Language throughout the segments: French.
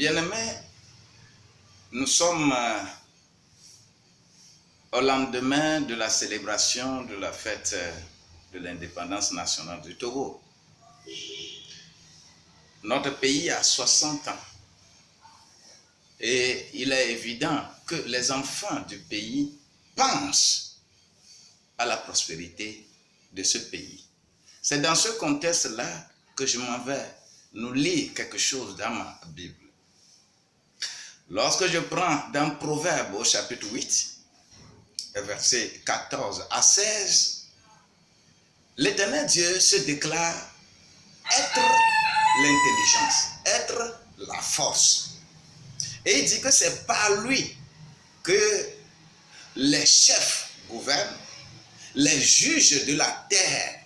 Bien-aimés, nous sommes au lendemain de la célébration de la fête de l'indépendance nationale du Togo. Notre pays a 60 ans et il est évident que les enfants du pays pensent à la prospérité de ce pays. C'est dans ce contexte-là que je m'en vais nous lire quelque chose dans ma Bible. Lorsque je prends dans Proverbe au chapitre 8, versets 14 à 16, l'Éternel Dieu se déclare être l'intelligence, être la force. Et il dit que c'est par lui que les chefs gouvernent, les juges de la terre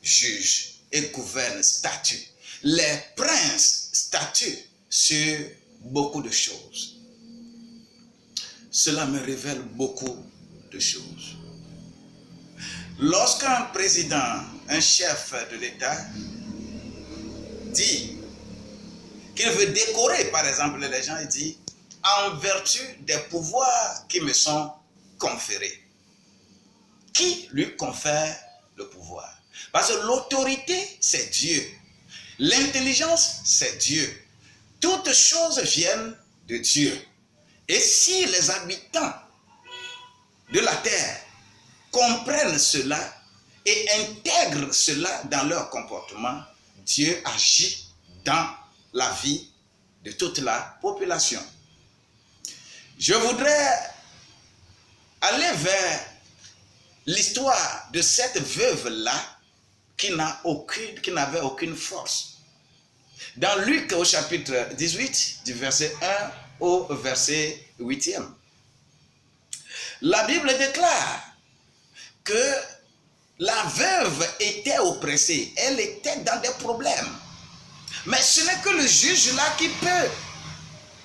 jugent et gouvernent, statuent. Les princes statuent sur beaucoup de choses. Cela me révèle beaucoup de choses. Lorsqu'un président, un chef de l'État dit qu'il veut décorer, par exemple, les gens, il dit en vertu des pouvoirs qui me sont conférés. Qui lui confère le pouvoir? Parce que l'autorité, c'est Dieu. L'intelligence, c'est Dieu. Toutes choses viennent de Dieu. Et si les habitants de la terre comprennent cela et intègrent cela dans leur comportement, Dieu agit dans la vie de toute la population. Je voudrais aller vers l'histoire de cette veuve-là qui n'avait aucune force. Dans Luc au chapitre 18, du verset 1 au verset 8e, la Bible déclare que la veuve était oppressée, elle était dans des problèmes. Mais ce n'est que le juge là qui peut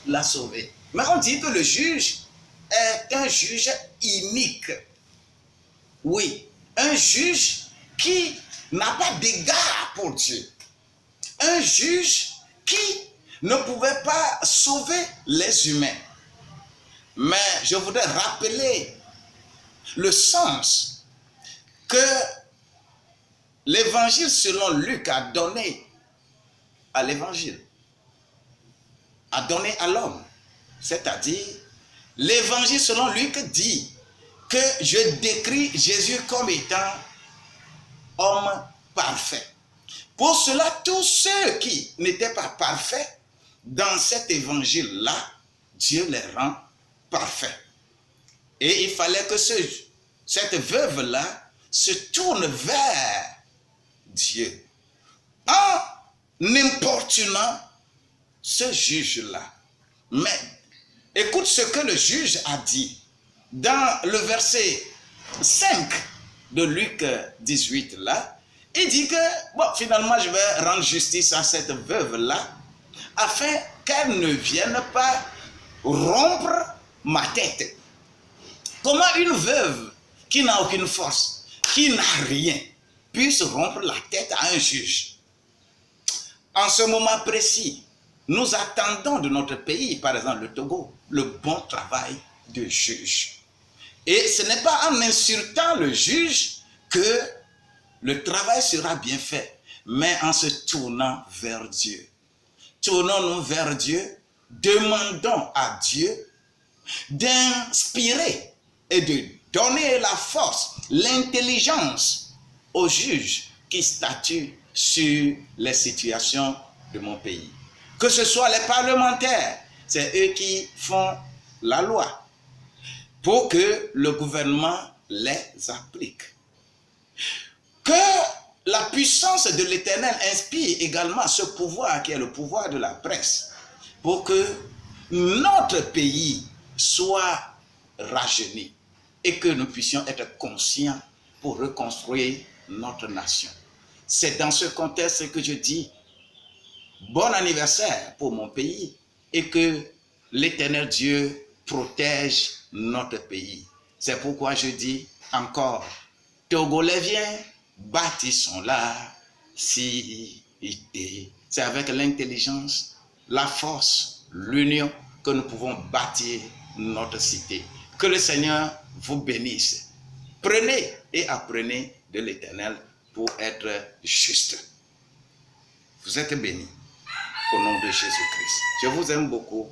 la sauver. Mais on dit que le juge est un juge inique. Oui, un juge qui n'a pas d'égard pour Dieu. Un juge qui ne pouvait pas sauver les humains. Mais je voudrais rappeler le sens que l'évangile selon Luc a donné à l'évangile, a donné à l'homme. C'est-à-dire, l'évangile selon Luc dit que je décris Jésus comme étant homme parfait. Pour cela, tous ceux qui n'étaient pas parfaits, dans cet évangile-là, Dieu les rend parfaits. Et il fallait que cette veuve-là se tourne vers Dieu en importunant ce juge-là. Mais écoute ce que le juge a dit dans le verset 5 de Luc 18 là. Il dit que, bon, finalement, je vais rendre justice à cette veuve-là afin qu'elle ne vienne pas rompre ma tête. Comment une veuve qui n'a aucune force, qui n'a rien, puisse rompre la tête à un juge? En ce moment précis, nous attendons de notre pays, par exemple le Togo, le bon travail de juge. Et ce n'est pas en insultant le juge que le travail sera bien fait, mais en se tournant vers Dieu. Tournons-nous vers Dieu, demandons à Dieu d'inspirer et de donner la force, l'intelligence aux juges qui statuent sur les situations de mon pays. Que ce soit les parlementaires, c'est eux qui font la loi pour que le gouvernement les applique. Que la puissance de l'Éternel inspire également ce pouvoir qui est le pouvoir de la presse pour que notre pays soit rajeuni et que nous puissions être conscients pour reconstruire notre nation. C'est dans ce contexte que je dis bon anniversaire pour mon pays et que l'Éternel Dieu protège notre pays. C'est pourquoi je dis encore, Togolais viens, bâtissons la cité. C'est avec l'intelligence la force, l'union que nous pouvons bâtir notre cité. Que le Seigneur vous bénisse. Prenez et apprenez de l'Éternel pour être juste. Vous êtes bénis au nom de Jésus-Christ. Je vous aime beaucoup.